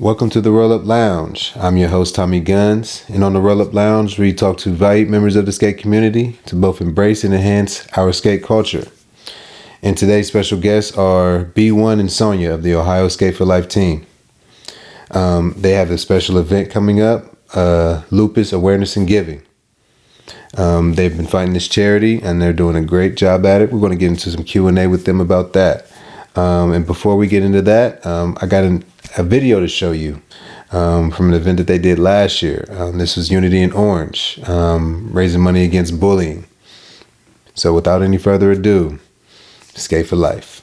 Welcome to the Rollup Lounge. I'm your host, Tommy Guns, and on the Rollup Lounge, we talk to valued members of the skate community to both embrace and enhance our skate culture. And today's special guests are B1 and Sonja of the Ohio Skate for Life team. They have a special event coming up, Lupus Awareness and Giving. They've been fighting this charity, and they're doing a great job at it. We're going to get into some Q&A with them about that. And before we get into that, I got a video to show you from an event that they did last year. This was Unity in Orange, raising money against bullying. So without any further ado, Skate for Life.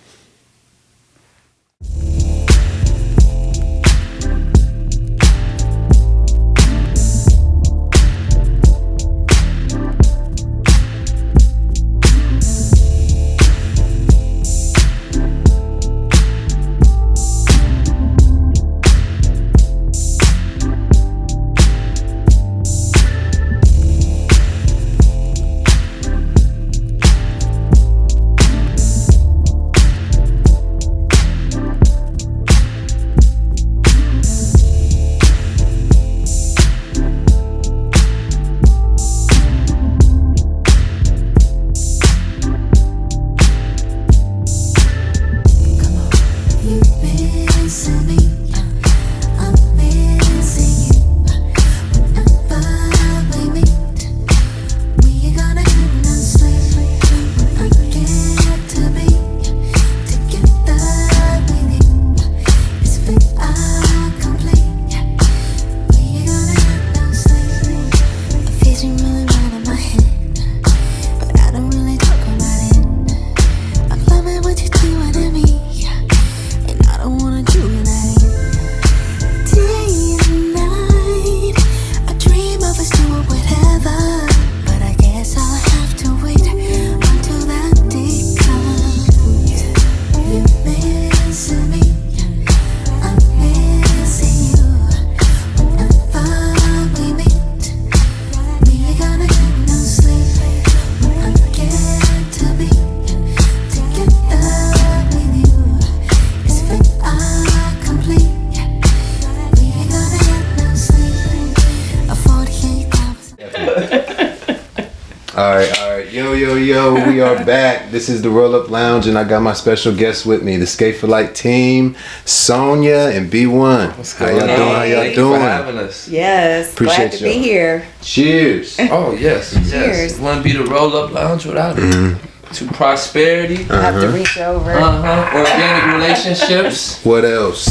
Alright. Yo, we are back. This is the Rollup Lounge, and I got my special guests with me, the Skate for Life team, Sonja and B1. What's How going y'all on? doing? How y'all Thank doing? you for having us. Yes, Appreciate glad to be y'all. here. Cheers. Oh, yes. Cheers. Wouldn't be the Rollup Lounge without it. To prosperity. I have to reach over. Organic relationships. What else?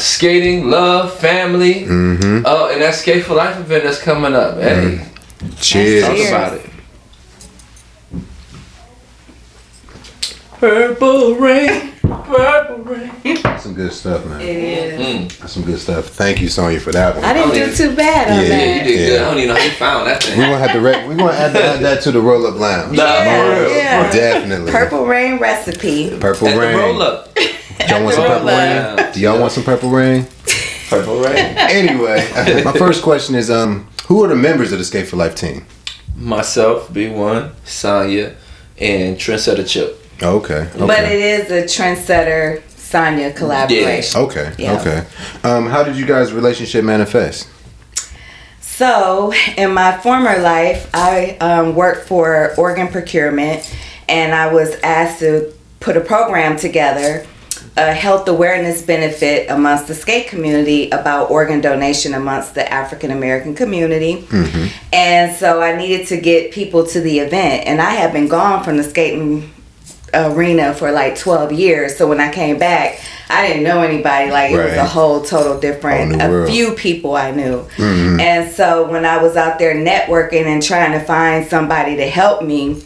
Skating, love, family. Oh, and that Skate for Life event that's coming up. Hey, Cheers. talk Cheers. about it. Purple rain, purple rain. That's some good stuff, man. It is. That's some good stuff. Thank you, Sonja, for that one. I didn't do too bad on Yeah, Yeah, you that. did good. Yeah. I don't even know how you found that thing. We're gonna have to add that to the Rollup Lounge. Nah, for real. Yeah. Definitely. Purple rain recipe. Purple At rain. the Rollup. Y'all want some purple Rollup. rain? Do y'all want some purple rain? Purple rain. Anyway, my first question is, who are the members of the Skate for Life team? Myself, B1, Sonja, and Trendsetter Chip. Okay. But it is a trendsetter Sonja collaboration. Okay. Yeah. Okay. How did you guys' relationship manifest? So, in my former life, I worked for organ procurement, and I was asked to put a program together, a health awareness benefit amongst the skate community about organ donation amongst the African American community. And so I needed to get people to the event, and I had been gone from the skating arena for like 12 years. So when I came back, I didn't know anybody. Like it was Right. a whole total different, Whole new world. a few people I knew. And so when I was out there networking and trying to find somebody to help me,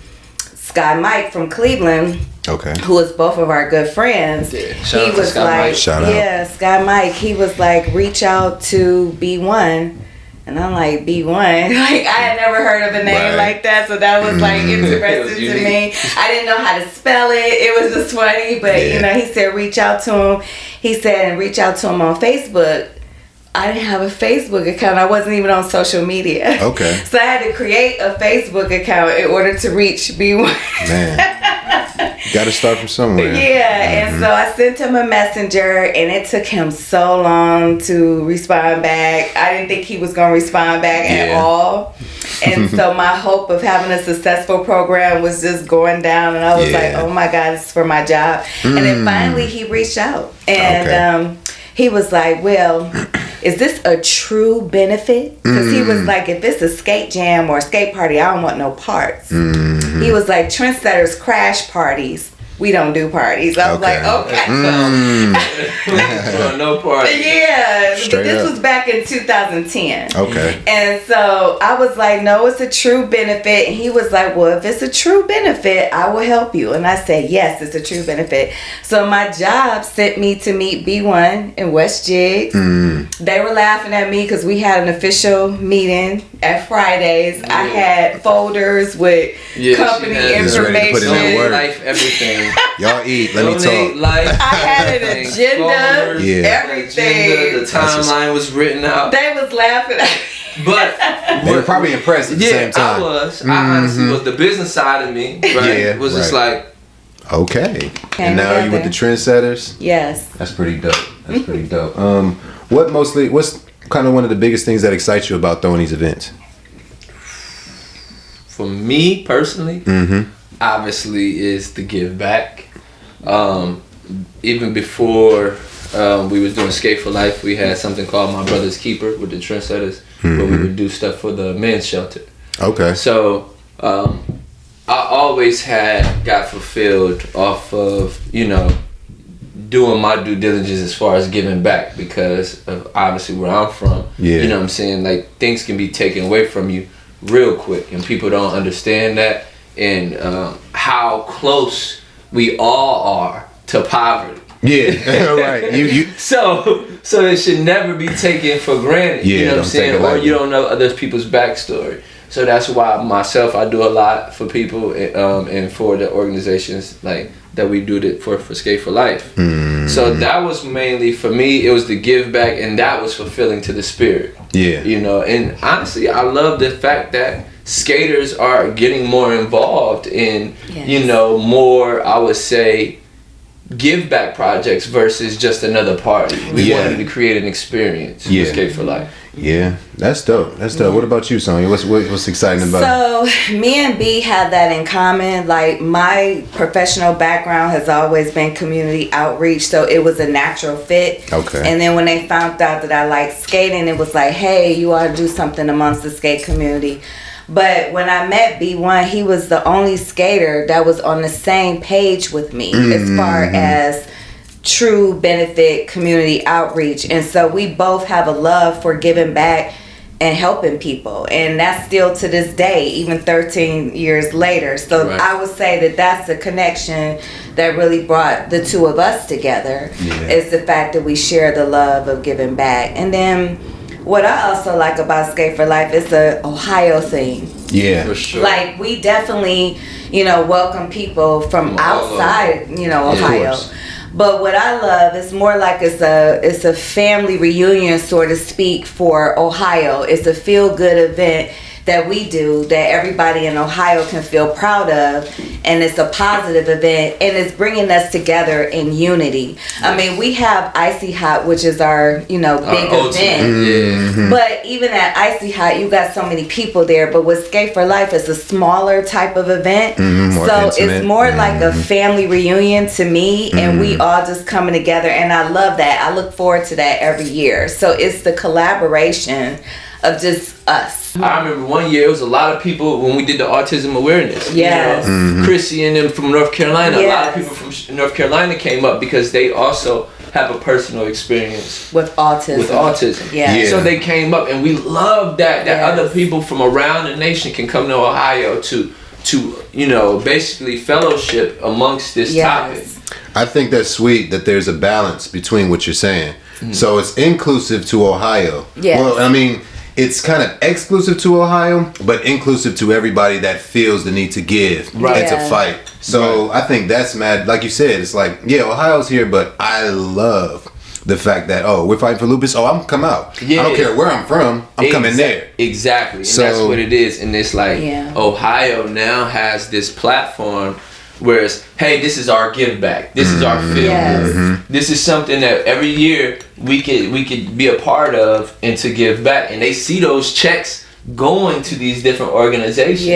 Sky Mike from Cleveland, Okay. who was both of our good friends, Yeah. Shout out he to was Sky like, Mike. Shout out. yeah, Sky Mike, he was like, reach out to B1. And I'm like, B1? Like, I had never heard of a name Right. like that, so that was like It was interesting to unique. me. I didn't know how to spell it. It was just funny, but Yeah. you know, he said reach out to him. He said, and reach out to him on Facebook. I didn't have a Facebook account. I wasn't even on social media. Okay. So I had to create a Facebook account in order to reach B1. Man. Got to start from somewhere. Yeah, and so I sent him a messenger, and it took him so long to respond back. I didn't think he was going to respond back at all. And so my hope of having a successful program was just going down, and I was like, oh my God, this is for my job. And then finally he reached out, and he was like, well, is this a true benefit? Because he was like, if it's a skate jam or a skate party, I don't want no parts. He was like, trendsetters crash parties. We don't do parties. I was like, okay. No party. Yeah. Straight this up. was back in 2010. Okay. And so I was like, no, it's a true benefit. And he was like, well, if it's a true benefit, I will help you. And I said, yes, it's a true benefit. So my job sent me to meet B1 in West Jigs. They were laughing at me because we had an official meeting at Fridays. I had folders with company information. Life, everything. Y'all eat. Let me talk. Life, I had an agenda. Everything. The timeline was written out. They was laughing at me. But they were probably impressed at the same time. I was. I honestly was. The business side of me, right? Was just like, okay. And now you with the trendsetters? Yes. That's pretty dope. That's pretty dope. What's kind of one of the biggest things that excites you about throwing these events? For me personally, obviously is the give back. Even before we was doing Skate for Life, we had something called My Brother's Keeper with the trendsetters, where we would do stuff for the men's shelter. Okay. So I always got fulfilled off of, doing my due diligence as far as giving back, because of obviously where I'm from. Yeah. You know what I'm saying? Like, things can be taken away from you real quick, and people don't understand that, and how close we all are to poverty. Yeah, right. You. So it should never be taken for granted. Yeah, you know what I'm saying? Or you don't know other people's backstory. So that's why myself, I do a lot for people, and for the organizations like that we do it for Skate for Life. So that was mainly for me. It was the give back, and that was fulfilling to the spirit. Yeah. And honestly, I love the fact that skaters are getting more involved in, more, I would say, give back projects versus just another party. We wanted to create an experience for Skate for Life. Yeah, that's dope. That's dope. What about you, Sonja? What's exciting about it? So me and B have that in common. Like, my professional background has always been community outreach, so it was a natural fit. Okay. And then when they found out that I liked skating, it was like, hey, you ought to do something amongst the skate community. But when I met B1, he was the only skater that was on the same page with me as far as true benefit community outreach. And so we both have a love for giving back and helping people, and that's still to this day, even 13 years later. So I would say that that's the connection that really brought the two of us together, is the fact that we share the love of giving back. And then what I also like about Skate for Life is the Ohio thing. Yeah, for sure. Like, we definitely, welcome people from outside, Ohio. But what I love is more like it's a family reunion, so to speak, for Ohio. It's a feel-good event that we do that everybody in Ohio can feel proud of, and it's a positive event, and it's bringing us together in unity. Yes. I mean, we have Icy Hot, which is our big event, but even at Icy Hot, you got so many people there. But with Skate for Life, it's a smaller type of event, so intimate. It's more like a family reunion to me, and we all just coming together, and I love that. I look forward to that every year. So it's the collaboration of just us. I remember one year, it was a lot of people when we did the Autism Awareness. Yes. Chrissy and them from North Carolina. Yes. A lot of people from North Carolina came up because they also have a personal experience with autism. Yeah. So they came up, and we love that other people from around the nation can come to Ohio to basically fellowship amongst this topic. I think that's sweet that there's a balance between what you're saying. So it's inclusive to Ohio. Yes. Well, I mean, it's kind of exclusive to Ohio, but inclusive to everybody that feels the need to give and to fight. So I think that's mad. Like you said, it's like, Ohio's here, but I love the fact that, we're fighting for lupus. I'm come out. I don't care where I'm from. I'm coming there. Exactly. And that's what it is. And it's like Ohio now has this platform Whereas, hey, this is our give back. This is our feel good. This is something that every year we could be a part of and to give back. And they see those checks going to these different organizations.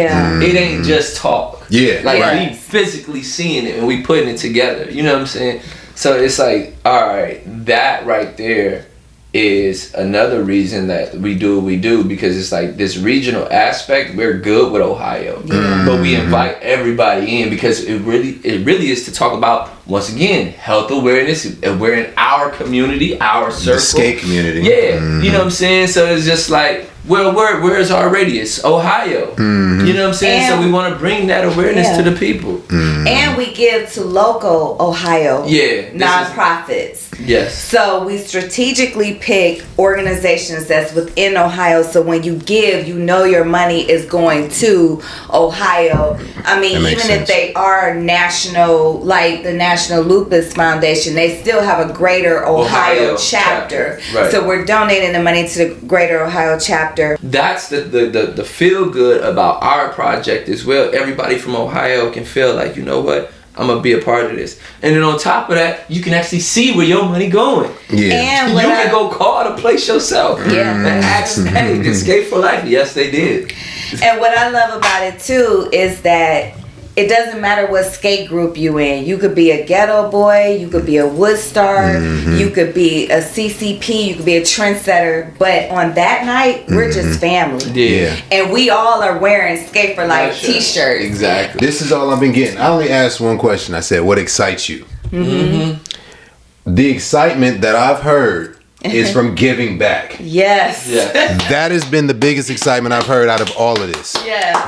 It ain't just talk. We physically seeing it and we putting it together. You know what I'm saying? So it's like, all right, that right there is another reason that we do what we do, because it's like this regional aspect. We're good with Ohio, but we invite everybody in because it really is to talk about, once again, health awareness. We're in our community, our circle, the skate community. You know what I'm saying? So it's just like, well, where's our radius? Ohio. You know what I'm saying? And so we want to bring that awareness to the people. And we give to local Ohio nonprofits. So we strategically pick organizations that's within Ohio. So when you give, you know your money is going to Ohio. I mean, even if they are national, like the National Lupus Foundation, they still have a Greater Ohio chapter. So we're donating the money to the Greater Ohio chapter. That's the feel good about our project as well. Everybody from Ohio can feel like, you know what, I'm gonna be a part of this. And then on top of that, you can actually see where your money going. And you can go call the place yourself. And ask, hey, did Skate for Life? Yes, they did. And what I love about it too is that it doesn't matter what skate group you in. You could be a Ghetto Boy, you could be a Woodstar, you could be a CCP, you could be a Trendsetter. But on that night, we're just family. And we all are wearing Skate for Life t-shirts. Exactly. This is all I've been getting. I only asked one question. I said, what excites you? The excitement that I've heard is from giving back. That has been the biggest excitement I've heard out of all of this.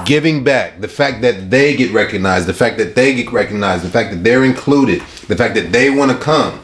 Giving back. The fact that they get recognized, the fact that they get recognized, the fact that they're included, the fact that they want to come.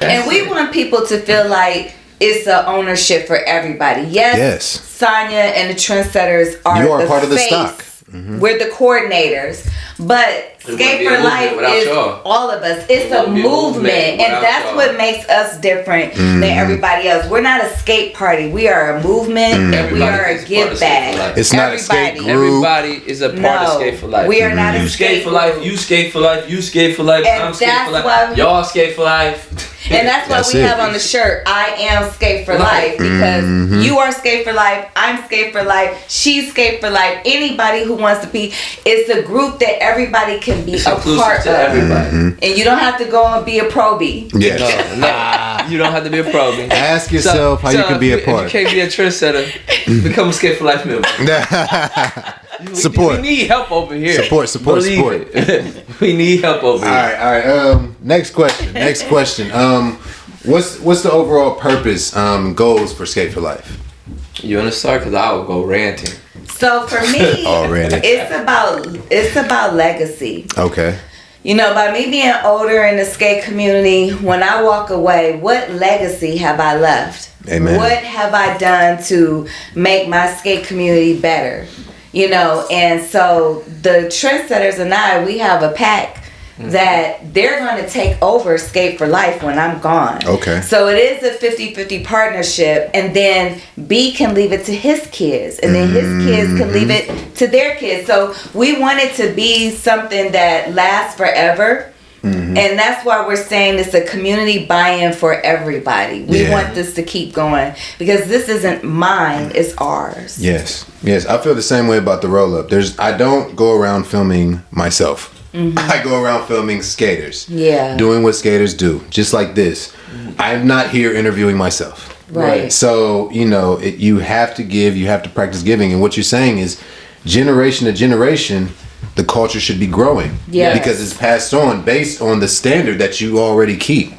And we want people to feel like it's an ownership for everybody. Sonja and the Trendsetters are the part of the face. stock. We're the coordinators, but Skate for Life is all of us. It's a movement, and that's what makes us different than everybody else. We're not a skate party. We are a movement, and we are a give back. It's not a skate group. Everybody is a part of Skate for Life. We are not a skate for life. You skate for life. You skate for life. And I'm skate for life. Y'all skate for life. And that's why we have on the shirt, I am Skate for Life, because you are Skate for Life, I'm Skate for Life, she's Skate for Life. Anybody who wants to be, it's a group that everybody can be a part of. Everybody. And you don't have to go and be a probie. No, you don't have to be a probie. Ask yourself how you can be a part. If you can't be a Trendsetter, become a Skate for Life member. Support. We need help over here. Support. We need help over here. All right. Next question. What's the overall purpose, goals for Skate for Life? You want to start? Because I will go ranting. So for me, it's about legacy. Okay. You know, by me being older in the skate community, when I walk away, what legacy have I left? Amen. What have I done to make my skate community better? You know, and so the Trendsetters and I, we have a pact that they're going to take over Skate for Life when I'm gone. Okay. So it is a 50-50 partnership, and then B can leave it to his kids, and then his kids can leave it to their kids. So we want it to be something that lasts forever. And that's why we're saying it's a community buy-in for everybody. We want this to keep going, because this isn't mine, it's ours. Yes. I feel the same way about the Rollup. I don't go around filming myself. I go around filming skaters. Doing what skaters do. Just like this. I'm not here interviewing myself. Right. So, you have to give, you have to practice giving. And what you're saying is, generation to generation, the culture should be growing. Because it's passed on based on the standard that you already keep.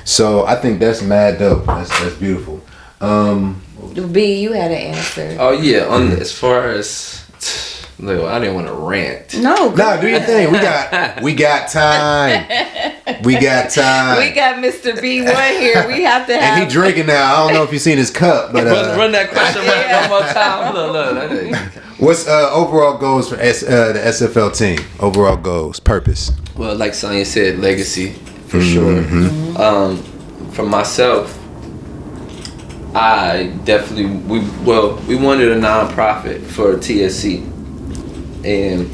So I think that's mad dope. That's beautiful. B, you had an answer. Oh yeah, as far as look, I didn't want to rant. No, do your thing. We got time. We got time. We got Mr. B1 here. We have to have. And he drinking now. I don't know if you've seen his cup, but run that question one more time. Look. What's overall goals for the SFL team? Overall goals, purpose. Well, like Sonja said, legacy for sure. For myself, I definitely we wanted a nonprofit for TSC, and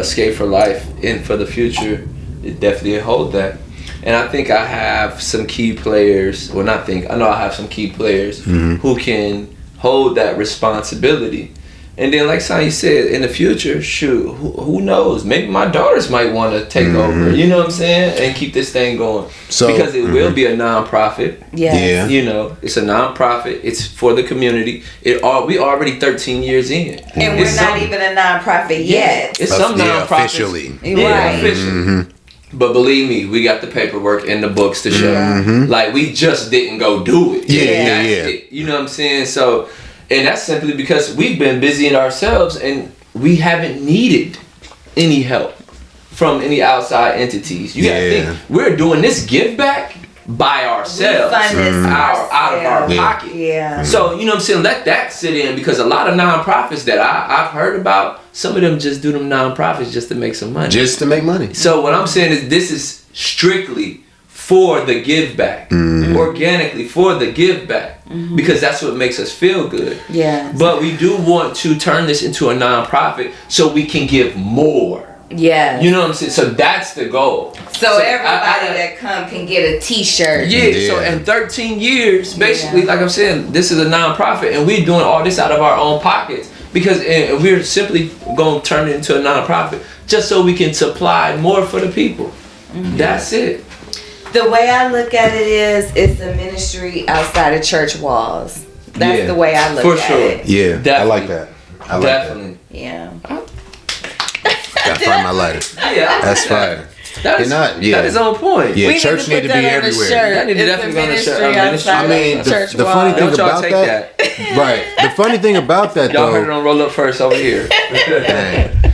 Skate for Life and for the future, it definitely hold that. And I think I have some key players. Well, not think. I know I have some key players who can hold that responsibility. And then, like Sonja said, in the future, shoot, who knows? Maybe my daughters might want to take over. You know what I'm saying? And keep this thing going. So, because it will be a nonprofit. Yeah. You know, it's a nonprofit. It's for the community. We already 13 years in. And we're not even a nonprofit yet. It's some nonprofits. Officially. Yeah, officially. But believe me, we got the paperwork and the books to show. Like, we just didn't go do it. Yeah. It. You know what I'm saying? So, and that's simply because we've been busy in ourselves and we haven't needed any help from any outside entities. You gotta think, we're doing this give back by ourselves, out of our pocket. Yeah. So, you know what I'm saying? Let that sit in, because a lot of nonprofits that I've heard about, some of them just do them nonprofits just to make some money. Just to make money. So what I'm saying is, this is strictly for the give back, organically for the give back, because that's what makes us feel good. Yeah. But we do want to turn this into a nonprofit so we can give more. Yeah. You know what I'm saying? So that's the goal. So everybody that come can get a t-shirt. Yeah. So in 13 years, basically, like I'm saying, this is a nonprofit and we're doing all this out of our own pockets, because we're simply going to turn it into a nonprofit just so we can supply more for the people. That's it. The way I look at it is, it's a ministry outside of church walls. That's the way I look at it. Yeah, definitely. I like that. I like Definitely. that. Yeah. Gotta find my lighter. Yeah, That's fire. That is on point. Yeah, We church need to be everywhere. That need to definitely go on the shirt. Ministry I mean, the funny thing Don't y'all about take that, right? The funny thing about that, Y'all though, heard it on Rollup first over here. man,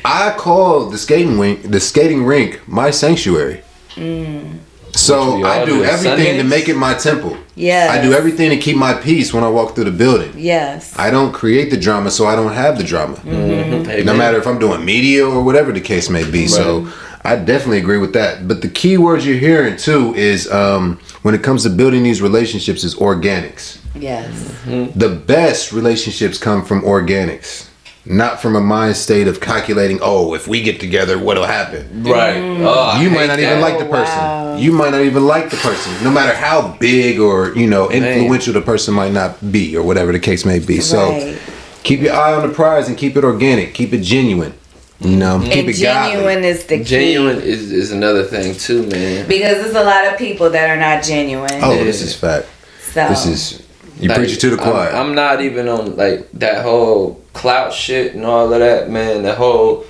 I call the skating rink my sanctuary. So I do everything to make it my temple. Yes. I do everything to keep my peace when I walk through the building. Yes. I don't create the drama, so I don't have the drama. No matter if I'm doing media or whatever the case may be. Right. So I definitely agree with that. But the key words you're hearing too is when it comes to building these relationships is organics. Yes. The best relationships come from organics. Not from a mind state of calculating, if we get together, what'll happen? Right. You might not even like the person. Wow. You might not even like the person, no matter how big or influential the person might not be, or whatever the case may be. Right. So keep your eye on the prize and keep it organic. Keep it genuine. Keep and it genuine godly. is the key. Genuine is another thing too, man. Because there's a lot of people that are not genuine. Oh, this is fact. So This is you preach it to the choir. I'm not even on like that whole clout shit and all of that, man. The whole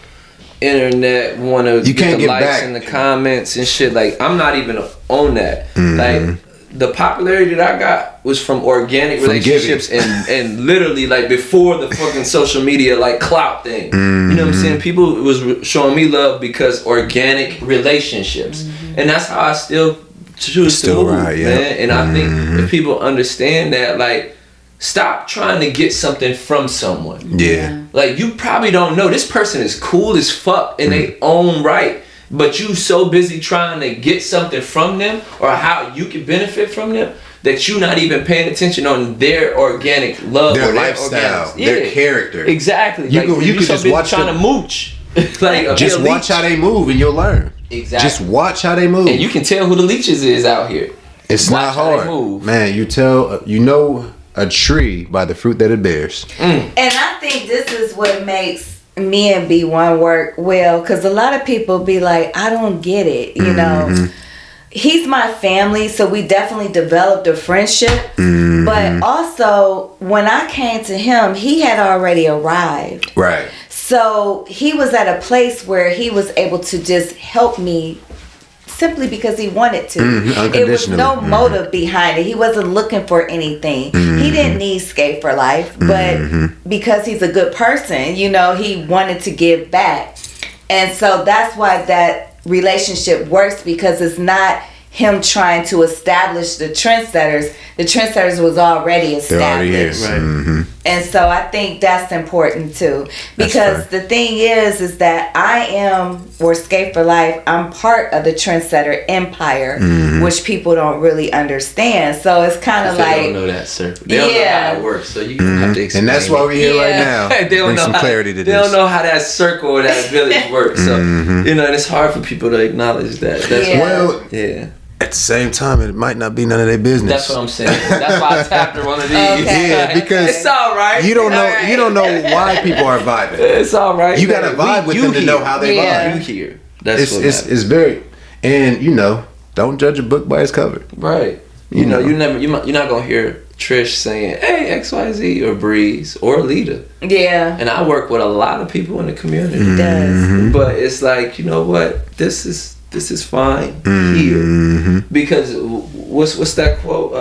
internet want to get the likes back. and the comments and shit. Like, I'm not even on that. Like, the popularity that I got was from organic relationships and literally like before the fucking social media like clout thing. You know what I'm saying? People was showing me love because organic relationships, and that's how I still choose to move, man. And I think if people understand that, like, stop trying to get something from someone. Yeah. Like, you probably don't know this person is cool as fuck in their own right, but you so busy trying to get something from them or how you can benefit from them that you're not even paying attention on their organic love, their or lifestyle, their character. Exactly. You could so just watch trying to mooch. Like, just watch how they move and you'll learn. Exactly. Just watch how they move. And you can tell who the leeches is out here. It's Watch not how they hard. move. Man, you know a tree by the fruit that it bears. And I think this is what makes me and B1 work well, because a lot of people be like, I don't get it, you know. He's my family, so we definitely developed a friendship. But also, when I came to him, he had already arrived. Right. So he was at a place where he was able to just help me simply because he wanted to. It was no motive behind it. He wasn't looking for anything. He didn't need Skate for Life, but because he's a good person, you know, he wanted to give back. And so that's why that relationship works, because it's not him trying to establish the trendsetters. The trendsetters was already established. They're already here. Right. And so I think that's important too, because the thing is that I am, or Skate for Life, I'm part of the Trendsetter empire, which people don't really understand. So it's kind of like, they don't know that, sir. They don't know how it works. So you have to explain. And that's why we're here right now. They don't Bring know some clarity to They this. don't know how that circle or that village works. So and it's hard for people to acknowledge that. That's Well, at the same time, it might not be none of their business. That's what I'm saying. That's why I tapped her one of these. Okay. Yeah, because it's all right. You don't know. You don't know why people are vibing. It's all right. You gotta vibe with them to know how they vibe. You hear. That's it's very, and don't judge a book by its cover. Right. You're not gonna hear Trish saying, "Hey, XYZ," or Breeze or Lita. Yeah. And I work with a lot of people in the community. He does. But it's like, you know what? This is fine here, because what's that quote?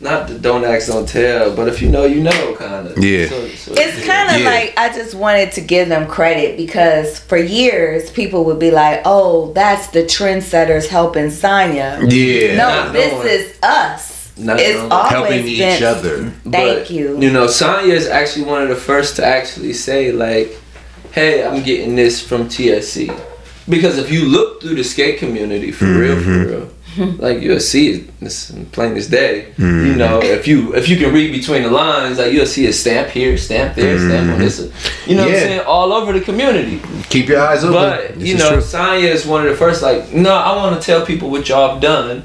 Not the don't ask, don't tell, but if you know, you know, kind of. Yeah. So It's kind of like, I just wanted to give them credit, because for years people would be like, "Oh, that's the Trendsetters helping Sonja." Yeah. No, this is us. It's always helping each other. Thank you. Sonja is actually one of the first to actually say, like, "Hey, I'm getting this from TSC." Because if you look through the skate community, for real, like, you'll see it, it's plain as day. If you can read between the lines, like, you'll see a stamp here, stamp there, stamp on this. You know what I'm saying? All over the community. Keep your eyes open. But Sonja is one of the first. Like, no, I want to tell people what y'all have done,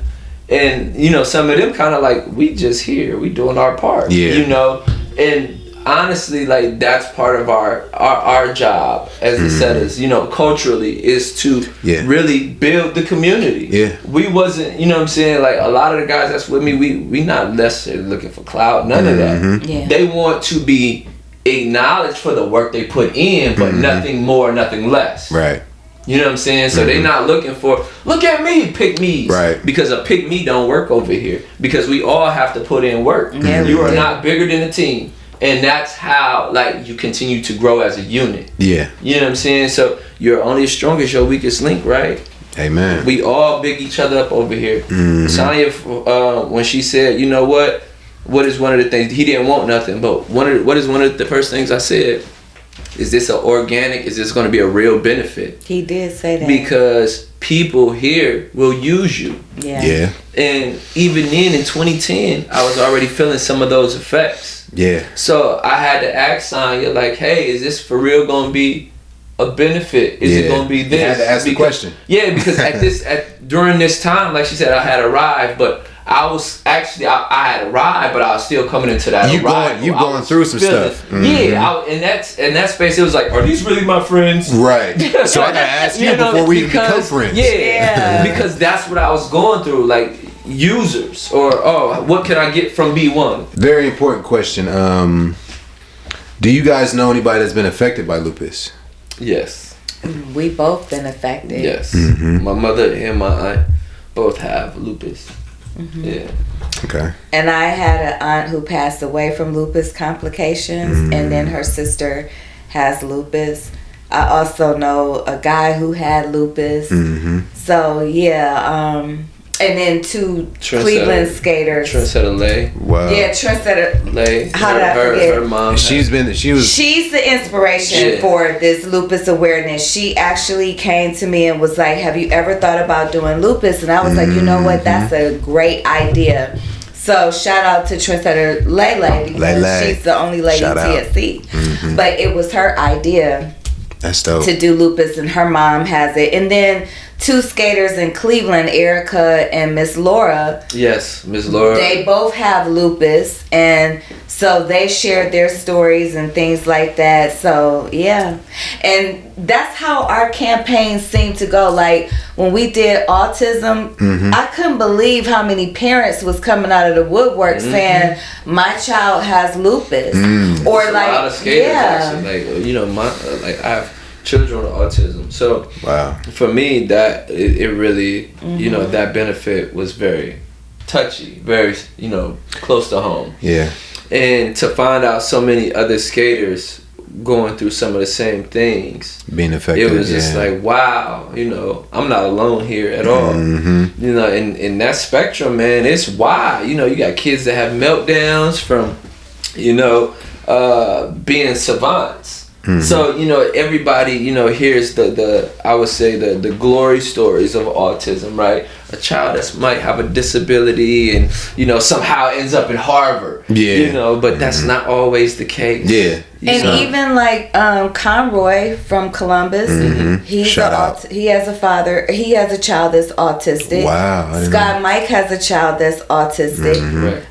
and some of them kind of like, we just here, we doing our part. And honestly, like, that's part of our job as the setters, culturally, is to really build the community. Yeah. We wasn't, what I'm saying, like, a lot of the guys that's with me, we not necessarily looking for clout, none of that. Yeah. They want to be acknowledged for the work they put in, but nothing more, nothing less. Right. You know what I'm saying? So they're not looking for, look at me, pick me's. Right. Because a pick me don't work over here. Because we all have to put in work. Yeah, you are not bigger than a team. And that's how, like, you continue to grow as a unit. Yeah. You know what I'm saying? So you're only as strong as your weakest link, right? Amen. We all big each other up over here. Sonja, when she said, you know what is one of the things, he didn't want nothing, but what is one of the first things I said? Is this an organic? Is this going to be a real benefit? He did say that. Because people here will use you. Yeah. And even then, in 2010, I was already feeling some of those effects. Yeah. So I had to ask Sonja, like, hey, is this for real going to be a benefit? Is it going to be this? You had to ask the question. Yeah, because during this time, like she said, I had arrived, but I was actually, I had arrived, but I was still coming into that arrival. You going through some stuff. Yeah, in that space, it was like, are these really my friends? Right. So I gotta ask you before we even become friends. Yeah, because that's what I was going through, like, users, or what can I get from B1? Very important question. Do you guys know anybody that's been affected by lupus? Yes. We both been affected. Yes. My mother and my aunt both have lupus. Yeah. Okay. And I had an aunt who passed away from lupus complications, and then her sister has lupus. I also know a guy who had lupus. So yeah, and then two Cleveland skaters. Trendsetter Lay. Wow. Yeah, Trendsetter Lay. How did I forget? Her mom. She's the inspiration for this lupus awareness. She actually came to me and was like, "Have you ever thought about doing lupus?" And I was like, "You know what? That's a great idea." So shout out to Trendsetter Lele, because she's the only lady in TSC. But it was her idea. That's dope. To do lupus, and her mom has it. And then two skaters in Cleveland, Erica and Miss Laura. Yes, Miss Laura. They both have lupus, and so they shared their stories and things like that. So yeah, and that's how our campaign seemed to go. Like when we did autism, I couldn't believe how many parents was coming out of the woodwork saying my child has lupus, or There's like a lot of skaters actually, like I have children with autism. So wow, for me, that it really, that benefit was very touchy, very, close to home. Yeah. And to find out so many other skaters going through some of the same things, being affected, it was just like, wow, I'm not alone here at all. In that spectrum, man, it's wide. You got kids that have meltdowns from, being savants. So, you know, everybody, you know, hears the I would say the glory stories of autism, right? A child that might have a disability and, you know, somehow ends up in Harvard. Yeah. You know, but that's not always the case. Yeah. And even like Conroy from Columbus, he has a father. He has a child that's autistic. Wow. I didn't Scott know. Mike has a child that's autistic.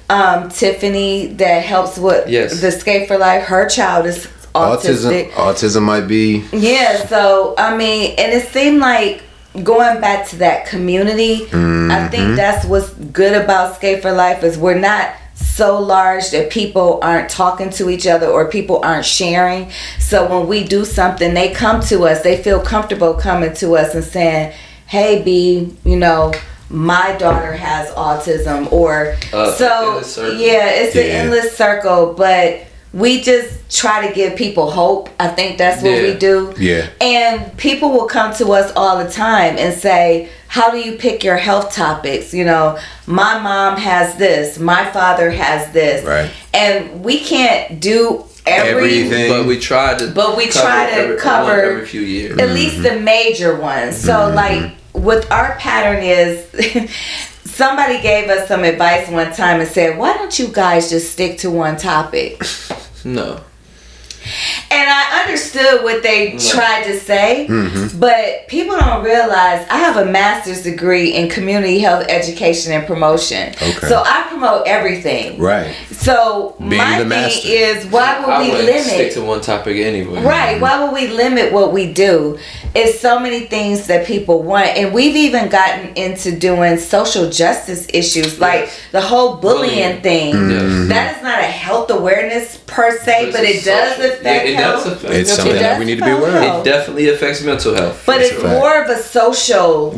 Right. Tiffany that helps with the Skate for Life. Her child is autistic. Autism might be. Yeah. So I mean, and it seemed like going back to that community. I think that's what's good about Skate for Life is we're not so large that people aren't talking to each other or people aren't sharing. So when we do something, they come to us. They feel comfortable coming to us and saying, "Hey, B, you know, my daughter has autism," or it's an endless circle. But we just try to give people hope. I think that's what we do. Yeah. And people will come to us all the time and say, "How do you pick your health topics? You know, my mom has this, my father has this." Right. And we can't do everything. But we try to cover every few years. At least the major ones. So like what our pattern is somebody gave us some advice one time and said, "Why don't you guys just stick to one topic?" No. And I understood what they tried to say, but people don't realize I have a master's degree in community health education and promotion. Okay. So I promote everything. Right. So Being my the thing master. is, why would we limit? Stick to one topic anyway. Right. Why would we limit what we do? It's so many things that people want. And we've even gotten into doing social justice issues, like the whole bullying thing. That is not a health awareness per se, but it does affect health. It's something that we need to be aware of. It definitely affects mental health. But it's more of a social,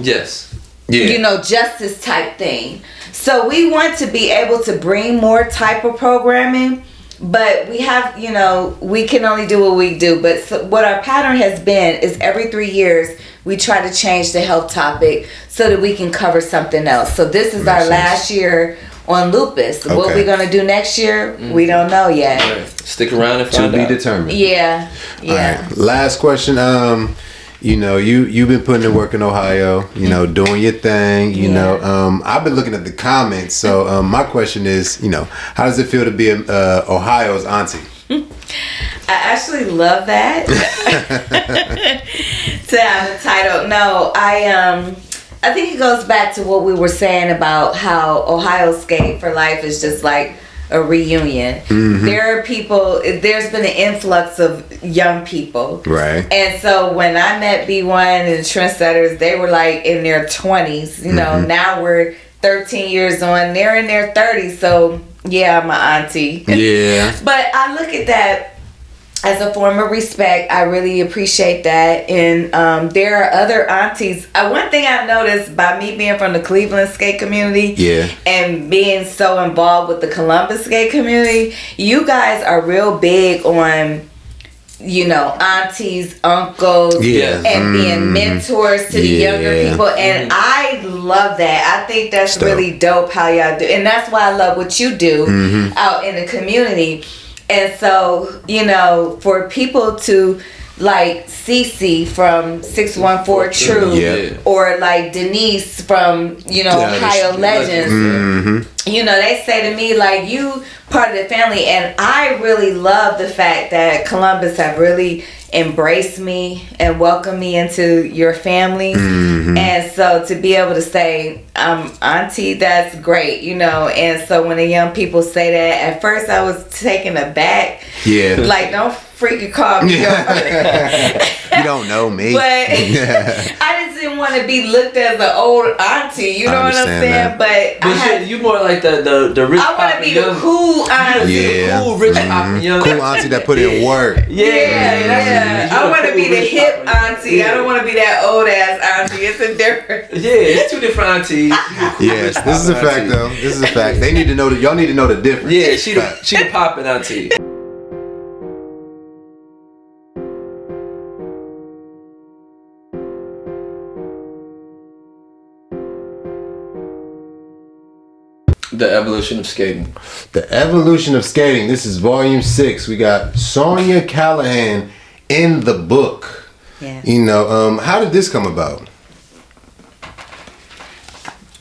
you know, justice type thing. So we want to be able to bring more type of programming, but we have, you know, we can only do what we do. But what our pattern has been is every 3 years we try to change the health topic so that we can cover something else. So this is our last year on lupus. What we're going to do next year, we don't know yet. Right. Stick around and find out. To be determined. Yeah. All right. Last question. You know, you've been putting in work in Ohio, you know, doing your thing, you know. I've been looking at the comments. So my question is, you know, how does it feel to be Ohio's auntie? I actually love that. To have a title. No, I think it goes back to what we were saying about how Ohio Skate for Life is just like a reunion. There are people, there's been an influx of young people. Right. And so when I met B1 and the trendsetters, they were like in their 20s. You know, now we're 13 years on, they're in their 30s. So yeah, I'm an auntie. Yeah. But I look at that as a form of respect. I really appreciate that. And there are other aunties. One thing I've noticed by me being from the Cleveland skate community and being so involved with the Columbus skate community, you guys are real big on, you know, aunties, uncles, and being mentors to the younger people. And I love that. I think that's really dope how y'all do. And that's why I love what you do out in the community. And so, you know, for people to like Cece from 614 True or like Denise from, you know, Ohio Legends, you know, they say to me like, you part of the family. And I really love the fact that Columbus have really embraced me and welcomed me into your family. And so to be able to say, auntie, that's great, you know. And so when the young people say that, at first I was taken aback. Like, don't freaking call me. You don't know me. But I just didn't want to be looked as an old auntie, you know what I'm saying? That. But you more like the rich. I want to be the cool auntie. Cool rich young. Cool auntie that put in work. I want to be the hip auntie. I don't want to be that old ass auntie. It's a difference. It's two different aunties. Yes, this is a fact though. This is a fact. They need to know that y'all need to know the difference. Yeah, she the poppin' auntie. The Evolution of Skating. The Evolution of Skating. This is volume 6. We got Sonja Callahan in the book. Yeah. You know, how did this come about?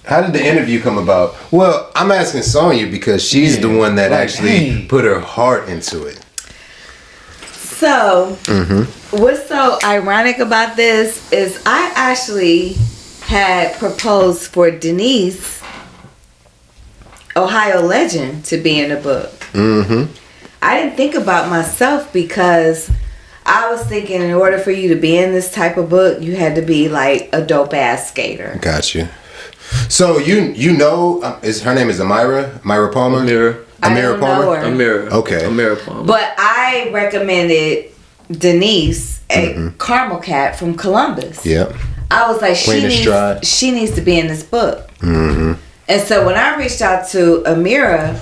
How did the interview come about? Well, I'm asking Sonja because she's the one that actually put her heart into it. So, what's so ironic about this is I actually had proposed for Denise, Ohio legend, to be in the book. I didn't think about myself because I was thinking in order for you to be in this type of book, you had to be like a dope ass skater. Got you. So you know, is her name is Amira Palmer? Amira Palmer. Amira. Okay. Amira Palmer. But I recommended Denise, a caramel cat from Columbus. Yep. I was like, Queen of Stride. she needs to be in this book. And so when I reached out to Amira,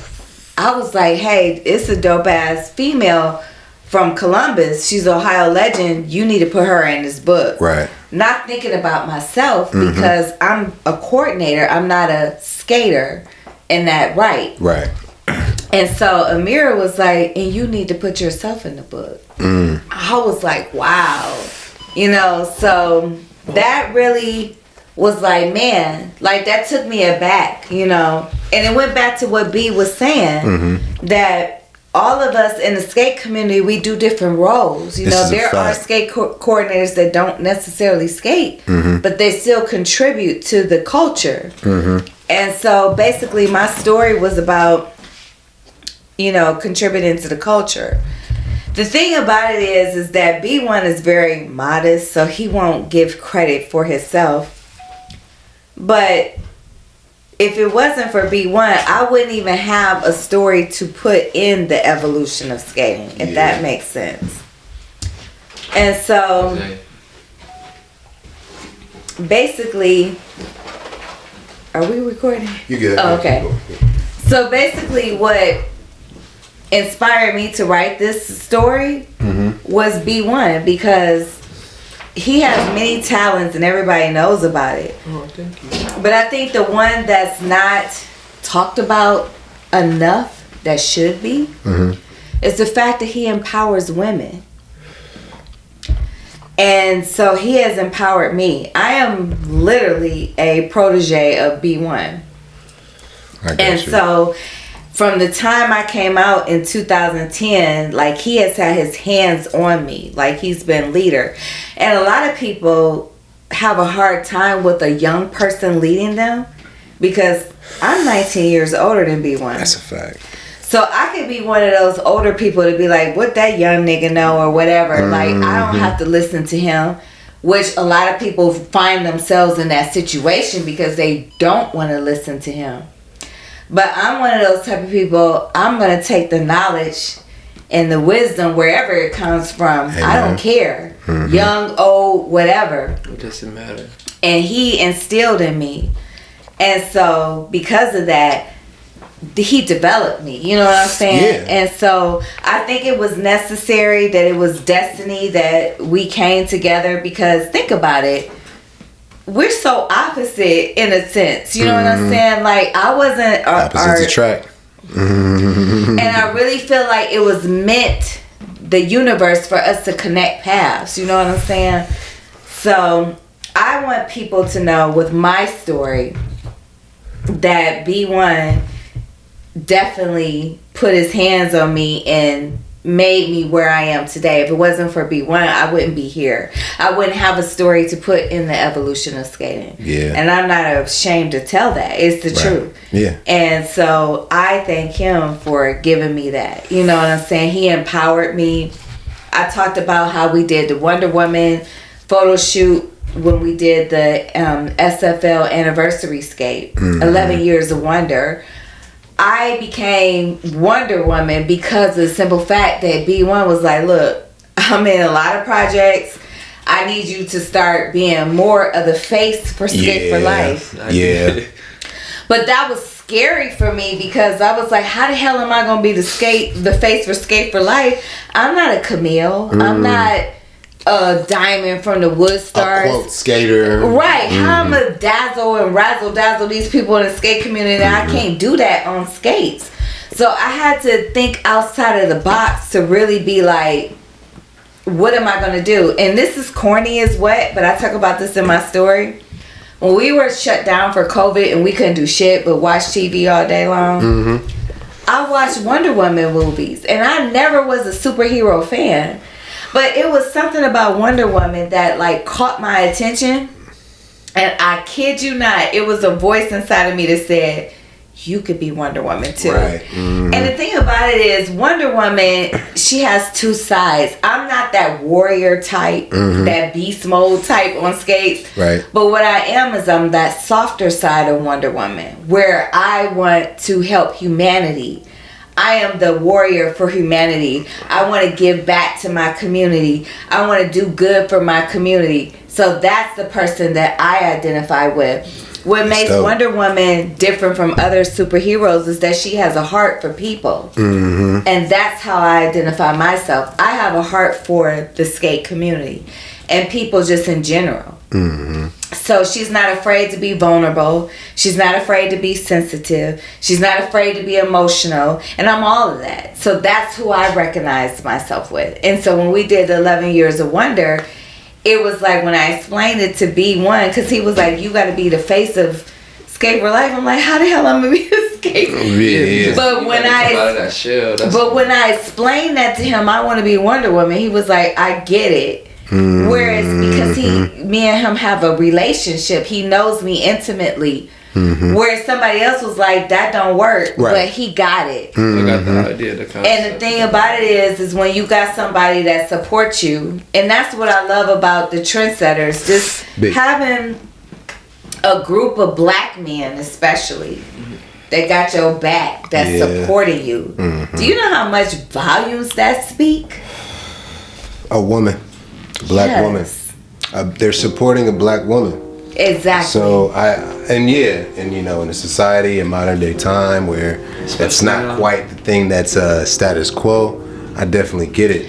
I was like, hey, it's a dope ass female from Columbus. She's an Ohio legend. You need to put her in this book. Right. Not thinking about myself because I'm a coordinator. I'm not a skater in that right. Right. And so Amira was like, and you need to put yourself in the book. I was like, wow. You know, so that really was like, man, like that took me aback, you know. And it went back to what B was saying, that all of us in the skate community, we do different roles. You know, there are skate coordinators that don't necessarily skate, but they still contribute to the culture. And so basically my story was about, you know, contributing to the culture. The thing about it is that B1 is very modest, so he won't give credit for himself. But if it wasn't for B1, I wouldn't even have a story to put in the evolution of skating, if that makes sense. And so, basically, are we recording? You good. Oh, okay. So basically what inspired me to write this story was B1, because he has many talents and everybody knows about it. Oh, thank you. But I think the one that's not talked about enough, that should be, is the fact that he empowers women. And so he has empowered me. I am literally a protege of B1. And so from the time I came out in 2010, like he has had his hands on me. Like he's been leader. And a lot of people have a hard time with a young person leading them because I'm 19 years older than B1. That's a fact. So I could be one of those older people to be like, what that young nigga know or whatever. Like I don't have to listen to him, which a lot of people find themselves in that situation because they don't want to listen to him. But I'm one of those type of people, I'm going to take the knowledge and the wisdom wherever it comes from. Amen. I don't care. Young, old, whatever. It doesn't matter. And he instilled in me. And so because of that, he developed me. You know what I'm saying? Yeah. And so I think it was necessary, that it was destiny that we came together, because think about it. We're so opposite in a sense. You know what I'm saying? Like I wasn't opposites attract. And I really feel like it was meant, the universe, for us to connect paths. You know what I'm saying? So I want people to know with my story that B1 definitely put his hands on me and made me where I am today. If it wasn't for B1, I wouldn't be here. I wouldn't have a story to put in the evolution of skating. Yeah. And I'm not ashamed to tell that. It's the truth. Yeah. And so I thank him for giving me that. You know what I'm saying? He empowered me. I talked about how we did the Wonder Woman photo shoot when we did the SFL anniversary skate, 11 Years of Wonder. I became Wonder Woman because of the simple fact that B1 was like, look, I'm in a lot of projects. I need you to start being more of the face for Skate for Life. Yeah. But that was scary for me because I was like, how the hell am I going to be the face for Skate for Life? I'm not a Camille. I'm not a Diamond from the Wood Stars. A quote skater. Right. How am I to dazzle and razzle dazzle these people in the skate community. I can't do that on skates. So I had to think outside of the box to really be like, what am I going to do? And this is corny as what, but I talk about this in my story. When we were shut down for COVID and we couldn't do shit but watch TV all day long, I watched Wonder Woman movies. And I never was a superhero fan. But it was something about Wonder Woman that like caught my attention. And I kid you not, it was a voice inside of me that said, you could be Wonder Woman too. Right. And the thing about it is, Wonder Woman, she has two sides. I'm not that warrior type, that beast mode type on skates. Right. But what I am is I'm that softer side of Wonder Woman, where I want to help humanity. I am the warrior for humanity. I want to give back to my community. I want to do good for my community. So that's the person that I identify with. What makes Wonder Woman different from other superheroes is that she has a heart for people. And that's how I identify myself. I have a heart for the skate community and people just in general. So she's not afraid to be vulnerable. She's not afraid to be sensitive. She's not afraid to be emotional. And I'm all of that. So that's who I recognized myself with. And so when we did the 11 Years of Wonder, it was like when I explained it to B1, because he was like, you got to be the face of Skate for Life. I'm like, how the hell I'm going to be a skate? But when I explained that to him, I want to be Wonder Woman, he was like, I get it. Whereas because me and him have a relationship, he knows me intimately. Whereas somebody else was like, that don't work, but he got it. I got the idea, the concept. And the thing about it is when you got somebody that supports you, and that's what I love about the trendsetters, just having a group of black men especially that got your back, that's supporting you. Do you know how much volumes that speak? A woman, a black woman. They're supporting a black woman. Exactly. So in a society in modern day time where it's not quite the thing that's status quo, I definitely get it.